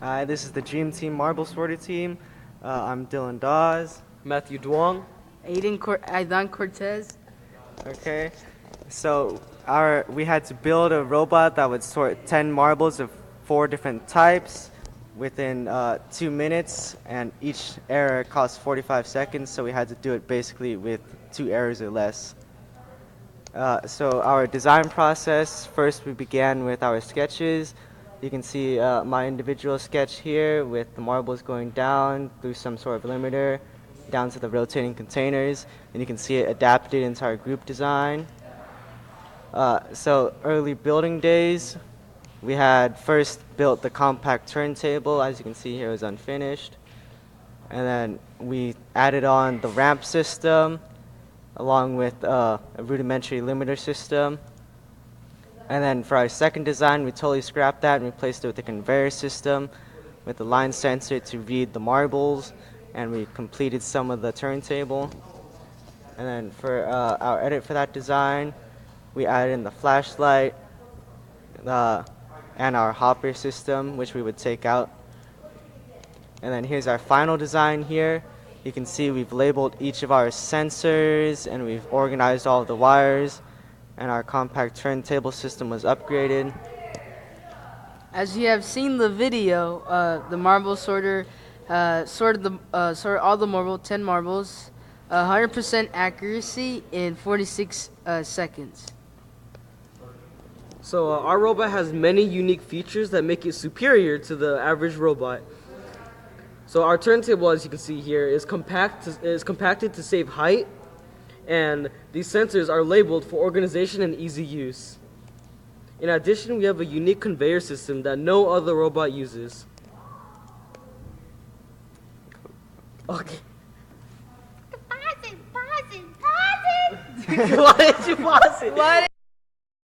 Hi, this is the Dream Team Marble Sorter team. I'm Dylan Dawes. Matthew Duong. Aidan Cortez. Okay, so we had to build a robot that would sort 10 marbles of 4 different types within 2 minutes, and each error costs 45 seconds, so we had to do it basically with 2 errors or less. So our design process, first we began with our sketches. You can see my individual sketch here with the marbles going down through some sort of limiter down to the rotating containers, and you can see it adapted into our group design. So early building days, we had first built the compact turntable. As you can see here, it was unfinished. And then we added on the ramp system along with a rudimentary limiter system. And then for our second design, we totally scrapped that and replaced it with a conveyor system with a line sensor to read the marbles, and we completed some of the turntable. And then for our edit for that design, we added in the flashlight and our hopper system, which we would take out. And then here's our final design here. You can see we've labeled each of our sensors and we've organized all of the wires, and our compact turntable system was upgraded. As you have seen the video, the marble sorter sorted all the 10 marbles, 100% accuracy in 46 seconds. So our robot has many unique features that make it superior to the average robot. So our turntable, as you can see here, is compacted to save height, and these sensors are labeled for organization and easy use. In addition, we have a unique conveyor system that no other robot uses. Okay. Pause it, pause it, pause it! Why did you pause it?